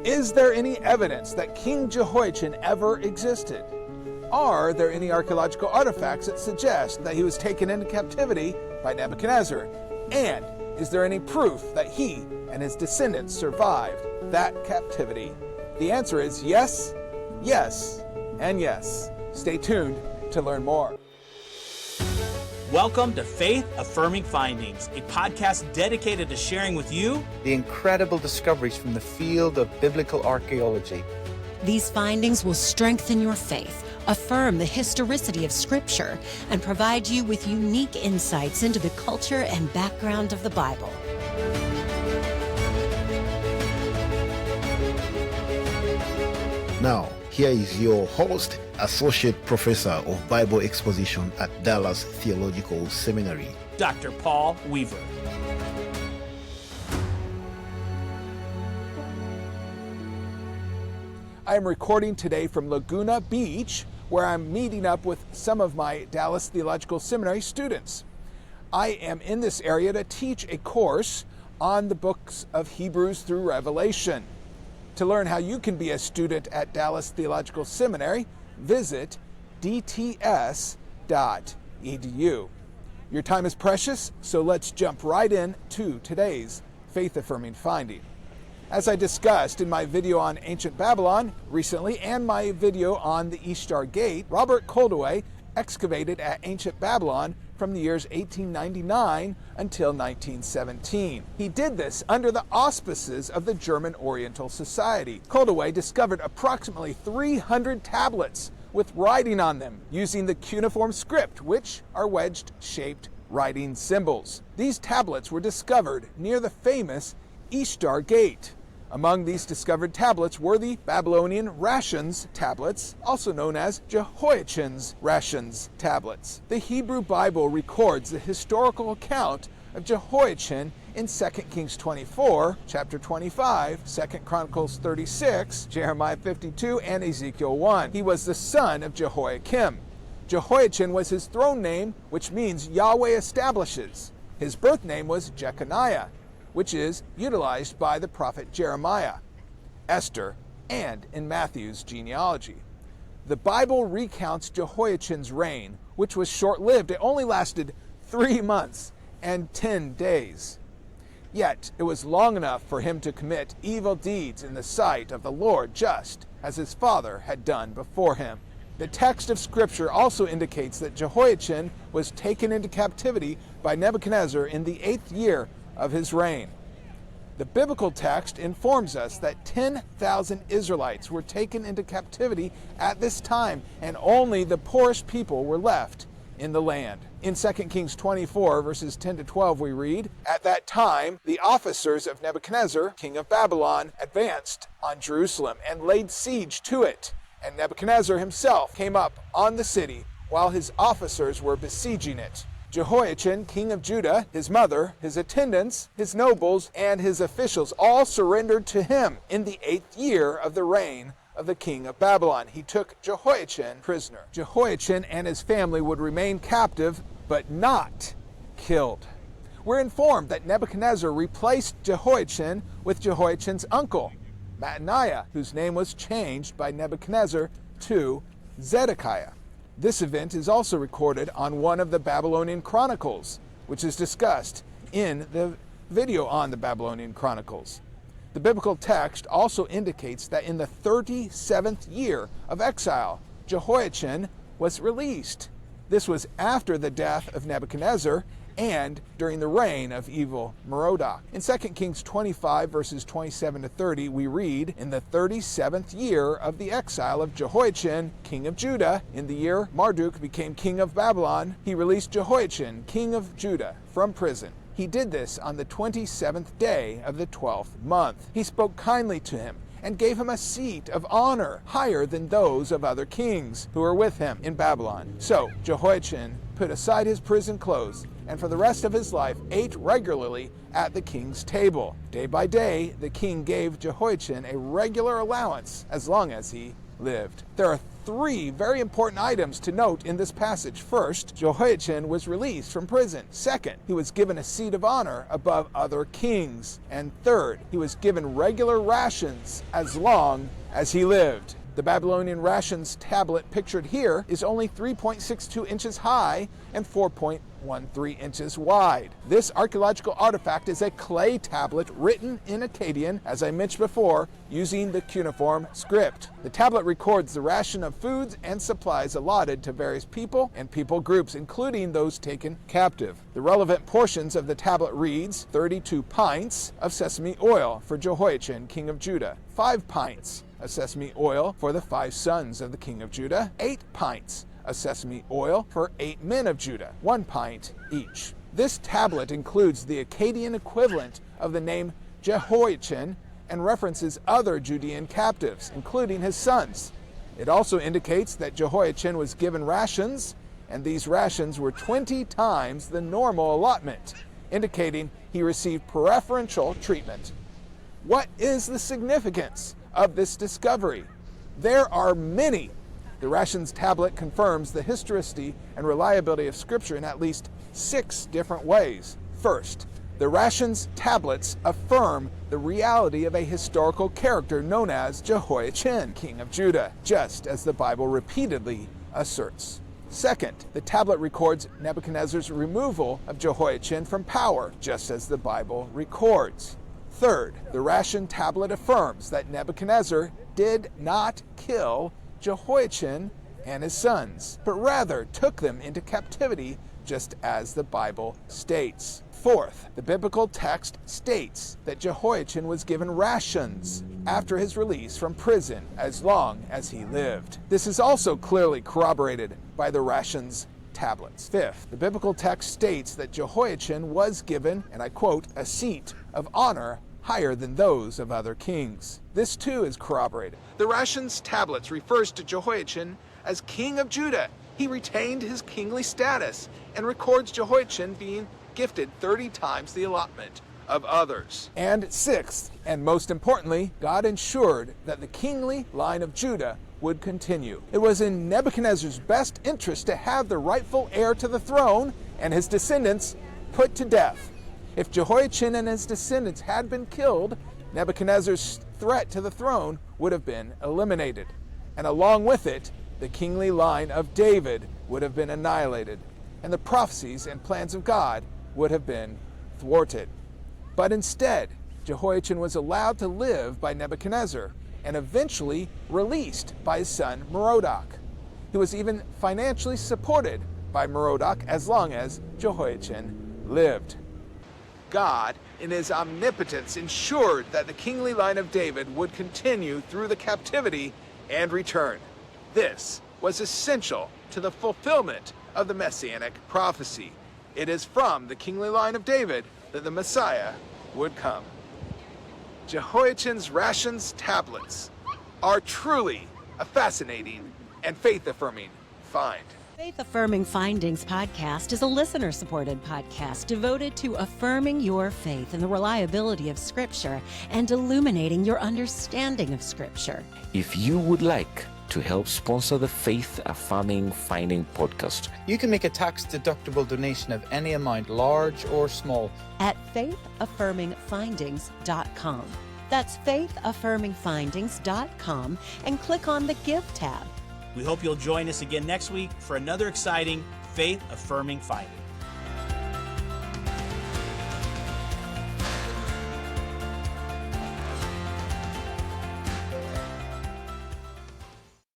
Is there any evidence that King Jehoiachin ever existed? Are there any archaeological artifacts that suggest that he was taken into captivity by Nebuchadnezzar? And is there any proof that he and his descendants survived that captivity? The answer is yes, yes, and yes. Stay tuned to learn more. Welcome to Faith Affirming Findings, a podcast dedicated to sharing with you the incredible discoveries from the field of biblical archaeology. These findings will strengthen your faith, affirm the historicity of Scripture, and provide you with unique insights into the culture and background of the Bible. Now, here is your host, Associate Professor of Bible Exposition at Dallas Theological Seminary, Dr. Paul Weaver. I am recording today from Laguna Beach, where I'm meeting up with some of my Dallas Theological Seminary students. I am in this area to teach a course on the books of Hebrews through Revelation. To learn how you can be a student at Dallas Theological Seminary, visit dts.edu. Your time is precious, so let's jump right in to today's faith-affirming finding. As I discussed in my video on ancient Babylon recently and my video on the Ishtar Gate, Robert Koldewey excavated at ancient Babylon from the years 1899 until 1917. He did this under the auspices of the German Oriental Society. Koldewey discovered approximately 300 tablets with writing on them using the cuneiform script, which are wedge-shaped writing symbols. These tablets were discovered near the famous Ishtar Gate. Among these discovered tablets were the Babylonian Rations Tablets, also known as Jehoiachin's Rations Tablets. The Hebrew Bible records the historical account of Jehoiachin in 2 Kings 24, chapter 25, 2 Chronicles 36, Jeremiah 52, and Ezekiel 1. He was the son of Jehoiakim. Jehoiachin was his throne name, which means Yahweh establishes. His birth name was Jeconiah, which is utilized by the prophet Jeremiah, Esther, and in Matthew's genealogy. The Bible recounts Jehoiachin's reign, which was short-lived. It only lasted 3 months and 10 days. Yet it was long enough for him to commit evil deeds in the sight of the Lord, just as his father had done before him. The text of Scripture also indicates that Jehoiachin was taken into captivity by Nebuchadnezzar in the 8th year of his reign. The biblical text informs us that 10,000 Israelites were taken into captivity at this time, and only the poorest people were left in the land. In 2 Kings 24, verses 10 to 12, we read, "At that time, the officers of Nebuchadnezzar, king of Babylon, advanced on Jerusalem and laid siege to it. And Nebuchadnezzar himself came up on the city while his officers were besieging it. Jehoiachin, king of Judah, his mother, his attendants, his nobles, and his officials all surrendered to him in the 8th year of the reign of the king of Babylon. He took Jehoiachin prisoner. Jehoiachin and his family would remain captive, but not killed." We're informed that Nebuchadnezzar replaced Jehoiachin with Jehoiachin's uncle, Mattaniah, whose name was changed by Nebuchadnezzar to Zedekiah. This event is also recorded on one of the Babylonian Chronicles, which is discussed in the video on the Babylonian Chronicles. The biblical text also indicates that in the 37th year of exile, Jehoiachin was released. This was after the death of Nebuchadnezzar and during the reign of Evil-Merodach. In 2 Kings 25, verses 27 to 30, we read, "In the 37th year of the exile of Jehoiachin, king of Judah, in the year Marduk became king of Babylon, he released Jehoiachin, king of Judah, from prison. He did this on the 27th day of the 12th month. He spoke kindly to him and gave him a seat of honor higher than those of other kings who were with him in Babylon. So Jehoiachin put aside his prison clothes and for the rest of his life ate regularly at the king's table. Day by day, the king gave Jehoiachin a regular allowance as long as he lived. There are three very important items to note in this passage. First, Jehoiachin was released from prison. Second, he was given a seat of honor above other kings. And third, he was given regular rations as long as he lived. The Babylonian Rations Tablet pictured here is only 3.62 inches high and 4.13 inches wide. This archaeological artifact is a clay tablet written in Akkadian, as I mentioned before, using the cuneiform script. The tablet records the ration of foods and supplies allotted to various people and people groups, including those taken captive. The relevant portions of the tablet reads 32 pints of sesame oil for Jehoiachin, king of Judah, 5 pints of sesame oil for the 5 sons of the king of Judah, 8 pints of sesame oil for 8 men of Judah, 1 pint each. This tablet includes the Akkadian equivalent of the name Jehoiachin and references other Judean captives, including his sons. It also indicates that Jehoiachin was given rations, and these rations were 20 times the normal allotment, indicating he received preferential treatment. What is the significance of this discovery? There are many. The Rations Tablet confirms the historicity and reliability of Scripture in at least 6 different ways. First, the Rations Tablets affirm the reality of a historical character known as Jehoiachin, king of Judah, just as the Bible repeatedly asserts. Second, the tablet records Nebuchadnezzar's removal of Jehoiachin from power, just as the Bible records. Third, the Ration Tablet affirms that Nebuchadnezzar did not kill Jehoiachin and his sons, but rather took them into captivity, just as the Bible states. Fourth, the biblical text states that Jehoiachin was given rations after his release from prison as long as he lived. This is also clearly corroborated by the Rations Tablets. Fifth, the biblical text states that Jehoiachin was given, and I quote, a seat of honor higher than those of other kings. This too is corroborated. The Rations Tablets refers to Jehoiachin as king of Judah. He retained his kingly status and records Jehoiachin being gifted 30 times the allotment of others. And sixth, and most importantly, God ensured that the kingly line of Judah would continue. It was in Nebuchadnezzar's best interest to have the rightful heir to the throne and his descendants put to death. If Jehoiachin and his descendants had been killed, Nebuchadnezzar's threat to the throne would have been eliminated. And along with it, the kingly line of David would have been annihilated, and the prophecies and plans of God would have been thwarted. But instead, Jehoiachin was allowed to live by Nebuchadnezzar and eventually released by his son Merodach. He was even financially supported by Merodach as long as Jehoiachin lived. God, in his omnipotence, ensured that the kingly line of David would continue through the captivity and return. This was essential to the fulfillment of the Messianic prophecy. It is from the kingly line of David that the Messiah would come. Jehoiachin's Rations Tablets are truly a fascinating and faith-affirming find. Faith Affirming Findings podcast is a listener-supported podcast devoted to affirming your faith in the reliability of Scripture and illuminating your understanding of Scripture. If you would like to help sponsor the Faith Affirming Finding podcast, You can make a tax-deductible donation of any amount, large or small, at faithaffirmingfindings.com. That's faithaffirmingfindings.com and click on the Give tab. We hope you'll join us again next week for another exciting Faith Affirming Finding.